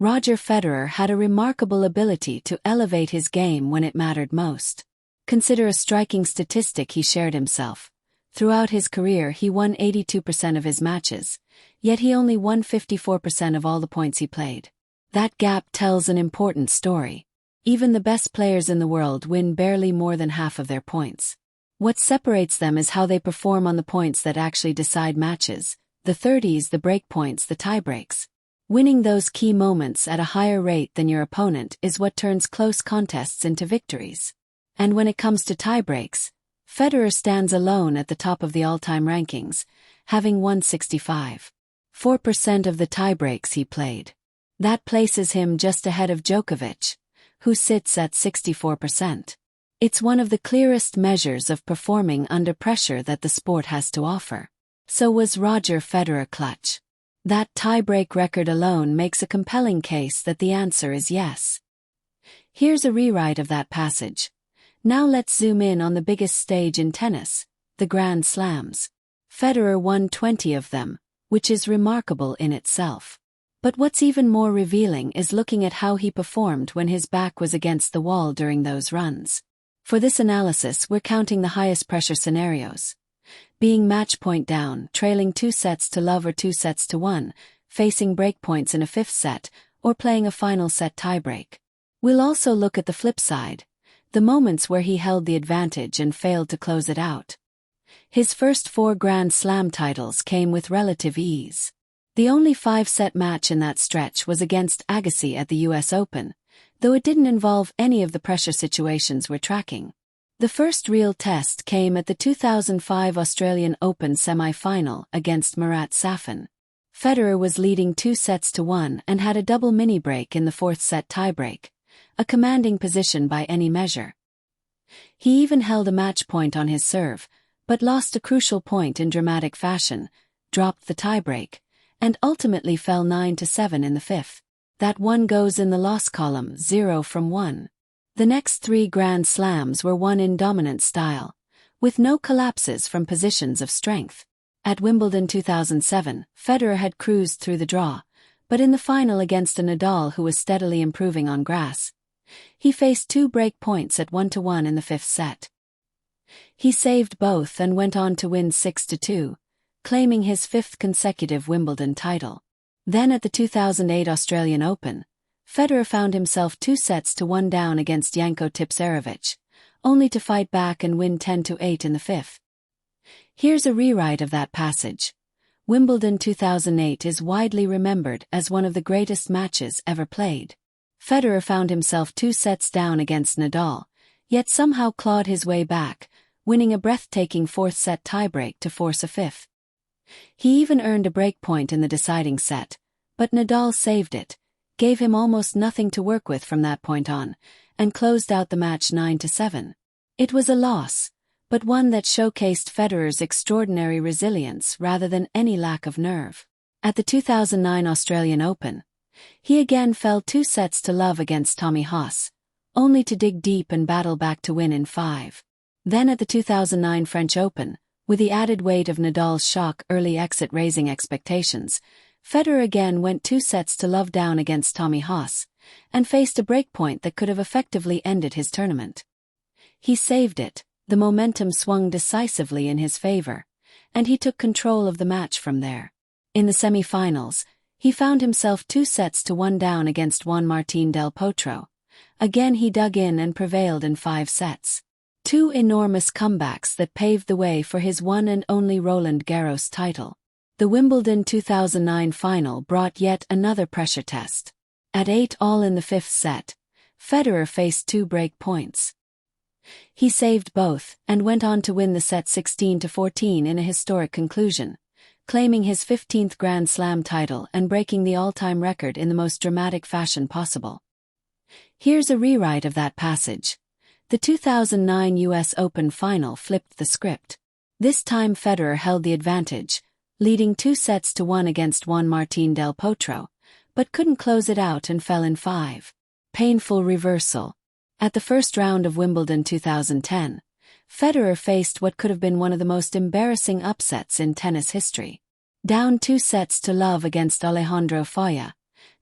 Roger Federer had a remarkable ability to elevate his game when it mattered most. Consider a striking statistic he shared himself. Throughout his career he won 82% of his matches, yet he only won 54% of all the points he played. That gap tells an important story. Even the best players in the world win barely more than half of their points. What separates them is how they perform on the points that actually decide matches, the 30s, the break points, the tiebreaks. Winning those key moments at a higher rate than your opponent is what turns close contests into victories. And when it comes to tiebreaks, Federer stands alone at the top of the all-time rankings, having won 65.4% of the tiebreaks he played. That places him just ahead of Djokovic, who sits at 64%. It's one of the clearest measures of performing under pressure that the sport has to offer. So was Roger Federer clutch? That tiebreak record alone makes a compelling case that the answer is yes. Here's a rewrite of that passage. Now let's zoom in on the biggest stage in tennis, the Grand Slams. Federer won 20 of them, which is remarkable in itself. But what's even more revealing is looking at how he performed when his back was against the wall during those runs. For this analysis, we're counting the highest pressure scenarios. Being match point down, trailing 2-0 or 2-1, facing break points in a fifth set, or playing a final set tiebreak. We'll also look at the flip side, the moments where he held the advantage and failed to close it out. His first 4 Grand Slam titles came with relative ease. The only 5-set match in that stretch was against Agassi at the US Open, though it didn't involve any of the pressure situations we're tracking. The first real test came at the 2005 Australian Open semi-final against Marat Safin. Federer was leading 2-1 and had a double mini-break in the 4th set tiebreak, a commanding position by any measure. He even held a match point on his serve, but lost a crucial point in dramatic fashion, dropped the tiebreak, and ultimately fell 9-7 in the 5th. That one goes in the loss column, 0 from 1. The next 3 Grand Slams were won in dominant style, with no collapses from positions of strength. At Wimbledon 2007, Federer had cruised through the draw, but in the final against a Nadal who was steadily improving on grass, he faced 2 break points at 1-1 in the 5th set. He saved both and went on to win 6-2, claiming his 5th consecutive Wimbledon title. Then at the 2008 Australian Open, Federer found himself 2-1 down against Janko Tipsarevic, only to fight back and win 10-8 in the 5th. Here's a rewrite of that passage. Wimbledon 2008 is widely remembered as one of the greatest matches ever played. Federer found himself 2 sets down against Nadal, yet somehow clawed his way back, winning a breathtaking 4th set tiebreak to force a 5th. He even earned a break point in the deciding set, but Nadal saved it, gave him almost nothing to work with from that point on, and closed out the match 9-7. It was a loss, but one that showcased Federer's extraordinary resilience rather than any lack of nerve. At the 2009 Australian Open, he again fell 2-0 against Tommy Haas, only to dig deep and battle back to win in 5. Then at the 2009 French Open, with the added weight of Nadal's shock early exit raising expectations, Federer again went 2-0 down against Tommy Haas, and faced a breakpoint that could have effectively ended his tournament. He saved it, the momentum swung decisively in his favor, and he took control of the match from there. In the semi-finals, he found himself 2-1 down against Juan Martín del Potro. Again he dug in and prevailed in 5 sets. 2 enormous comebacks that paved the way for his one and only Roland Garros title. The Wimbledon 2009 final brought yet another pressure test. At 8-all in the 5th set, Federer faced 2 break points. He saved both and went on to win the set 16-14 in a historic conclusion, claiming his 15th Grand Slam title and breaking the all-time record in the most dramatic fashion possible. Here's a rewrite of that passage. The 2009 US Open final flipped the script. This time Federer held the advantage, leading 2-1 against Juan Martín del Potro, but couldn't close it out and fell in 5. Painful reversal. At the first round of Wimbledon 2010, Federer faced what could have been one of the most embarrassing upsets in tennis history. Down 2-0 against Alejandro Falla,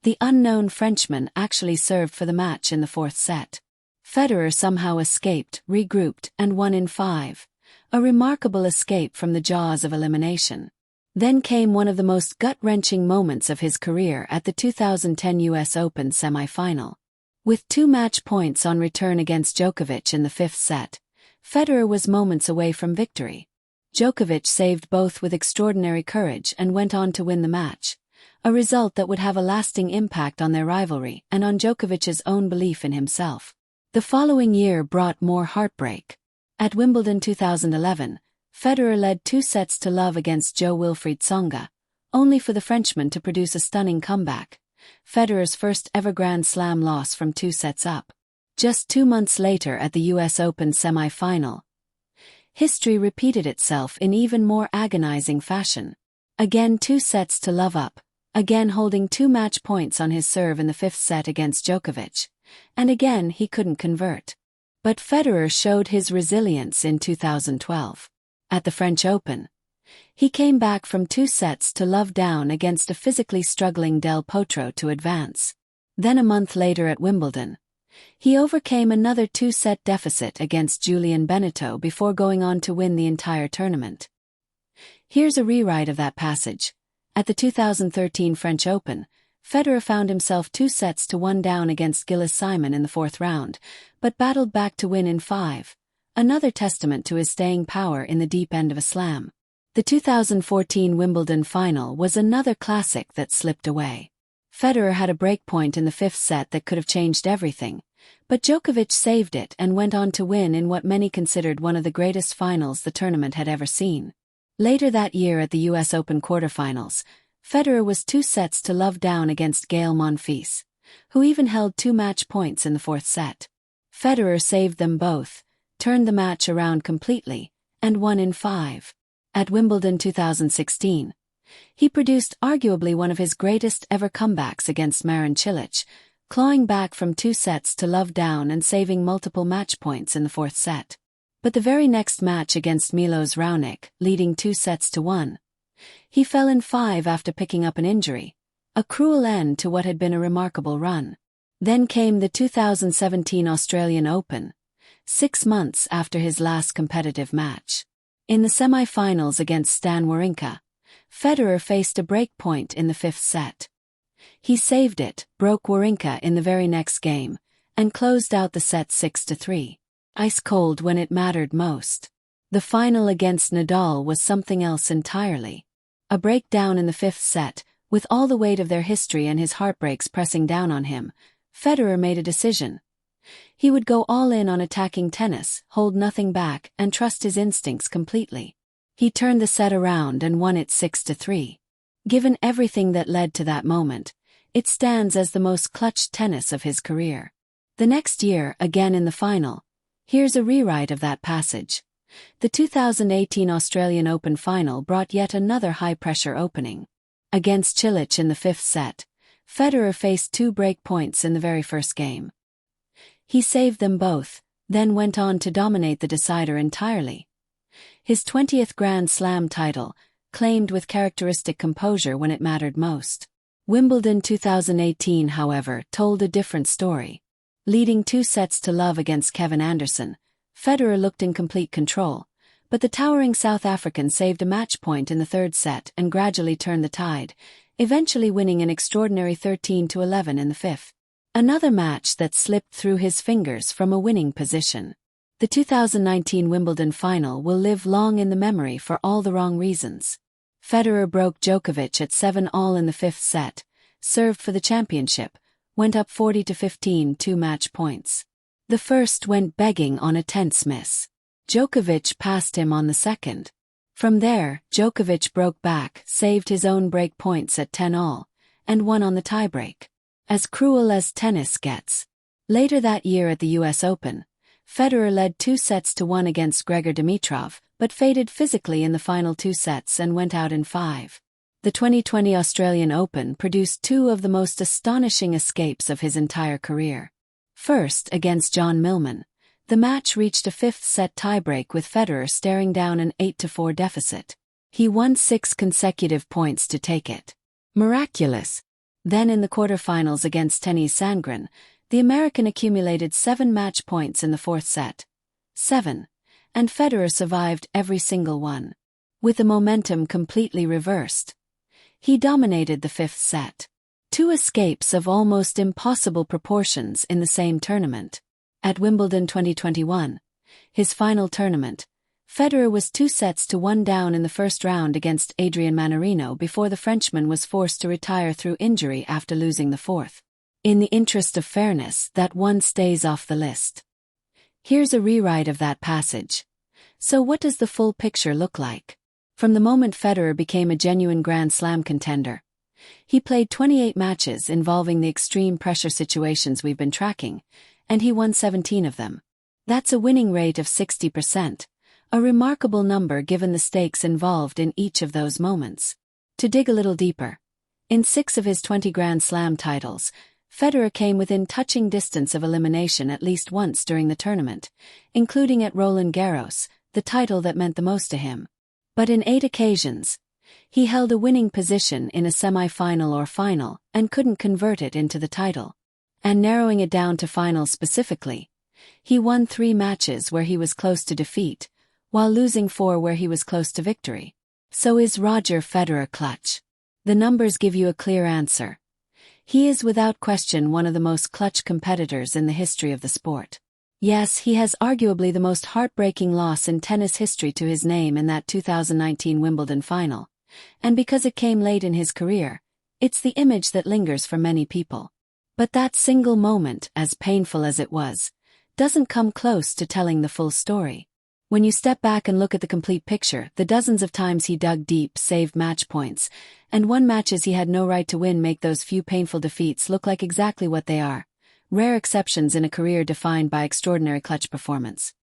The unknown Frenchman actually served for the match in the fourth set. Federer somehow escaped, regrouped, and won in 5. A remarkable escape from the jaws of elimination. Then came one of the most gut-wrenching moments of his career at the 2010 US Open semi-final. With 2 match points on return against Djokovic in the 5th set, Federer was moments away from victory. Djokovic saved both with extraordinary courage and went on to win the match, a result that would have a lasting impact on their rivalry and on Djokovic's own belief in himself. The following year brought more heartbreak. At Wimbledon 2011, Federer led 2-0 against Jo-Wilfried Tsonga, only for the Frenchman to produce a stunning comeback, Federer's first ever Grand Slam loss from 2-up. Just 2 months later at the US Open semi-final, history repeated itself in even more agonizing fashion. Again 2-0 up, again holding 2 match points on his serve in the 5th set against Djokovic, and again he couldn't convert. But Federer showed his resilience in 2012. At the French Open, he came back from 2-0 down against a physically struggling Del Potro to advance. Then a month later at Wimbledon, he overcame another 2-set deficit against Julian Benneteau before going on to win the entire tournament. Here's a rewrite of that passage. At the 2013 French Open, Federer found himself 2-1 down against Gilles Simon in the 4th round, but battled back to win in 5. Another testament to his staying power in the deep end of a slam. The 2014 Wimbledon final was another classic that slipped away. Federer had a breakpoint in the 5th set that could have changed everything, but Djokovic saved it and went on to win in what many considered one of the greatest finals the tournament had ever seen. Later that year at the US Open quarterfinals, Federer was 2-0 down against Gael Monfils, who even held 2 match points in the 4th set. Federer saved them both, turned the match around completely, and won in 5. At Wimbledon 2016, he produced arguably one of his greatest ever comebacks against Marin Cilic, clawing back from 2-0 down and saving multiple match points in the 4th set. But the very next match against Milos Raonic, leading 2-1, he fell in 5 after picking up an injury, a cruel end to what had been a remarkable run. Then came the 2017 Australian Open, 6 months after his last competitive match. In the semi-finals against Stan Wawrinka, Federer faced a break point in the 5th set. He saved it, broke Wawrinka in the very next game, and closed out the set 6-3. Ice cold when it mattered most. The final against Nadal was something else entirely. A breakdown in the 5th set, with all the weight of their history and his heartbreaks pressing down on him, Federer made a decision. He would go all in on attacking tennis, hold nothing back, and trust his instincts completely. He turned the set around and won it 6-3. Given everything that led to that moment, it stands as the most clutch tennis of his career. The next year, again in the final, here's a rewrite of that passage. The 2018 Australian Open final brought yet another high-pressure opening. Against Cilic in the 5th set, Federer faced 2 break points in the very first game. He saved them both, then went on to dominate the decider entirely. His 20th Grand Slam title, claimed with characteristic composure when it mattered most. Wimbledon 2018, however, told a different story. Leading 2-0 against Kevin Anderson, Federer looked in complete control, but the towering South African saved a match point in the 3rd set and gradually turned the tide, eventually winning an extraordinary 13-11 in the 5th. Another match that slipped through his fingers from a winning position. The 2019 Wimbledon final will live long in the memory for all the wrong reasons. Federer broke Djokovic at 7-all in the 5th set, served for the championship, went up 40-15 2 match points. The first went begging on a tense miss. Djokovic passed him on the second. From there, Djokovic broke back, saved his own break points at 10-all, and won on the tiebreak. As cruel as tennis gets. Later that year at the US Open, Federer led 2-1 against Gregor Dimitrov, but faded physically in the final 2 sets and went out in 5. The 2020 Australian Open produced 2 of the most astonishing escapes of his entire career. First, against John Millman, the match reached a 5th set tiebreak with Federer staring down an 8-4 deficit. He won 6 consecutive points to take it. Miraculous. Then in the quarterfinals against Tennis Sandgren, the American accumulated 7 match points in the fourth set. 7. And Federer survived every single one. With the momentum completely reversed. He dominated the fifth set. 2 escapes of almost impossible proportions in the same tournament. At Wimbledon 2021, his final tournament, Federer was 2-1 down in the first round against Adrian Mannarino before the Frenchman was forced to retire through injury after losing the fourth. In the interest of fairness, that one stays off the list. Here's a rewrite of that passage. So what does the full picture look like? From the moment Federer became a genuine Grand Slam contender, he played 28 matches involving the extreme pressure situations we've been tracking, and he won 17 of them. That's a winning rate of 60%, a remarkable number given the stakes involved in each of those moments. To dig a little deeper, in 6 of his 20 Grand Slam titles, Federer came within touching distance of elimination at least once during the tournament, including at Roland Garros, the title that meant the most to him. But in 8 occasions, he held a winning position in a semi-final or final and couldn't convert it into the title. And narrowing it down to finals specifically, he won 3 matches where he was close to defeat, while losing 4 where he was close to victory. So is Roger Federer clutch? The numbers give you a clear answer. He is without question one of the most clutch competitors in the history of the sport. Yes, he has arguably the most heartbreaking loss in tennis history to his name in that 2019 Wimbledon final. And because it came late in his career, it's the image that lingers for many people. But that single moment, as painful as it was, doesn't come close to telling the full story. When you step back and look at the complete picture, the dozens of times he dug deep, saved match points, and won matches he had no right to win make those few painful defeats look like exactly what they are. Rare exceptions in a career defined by extraordinary clutch performance.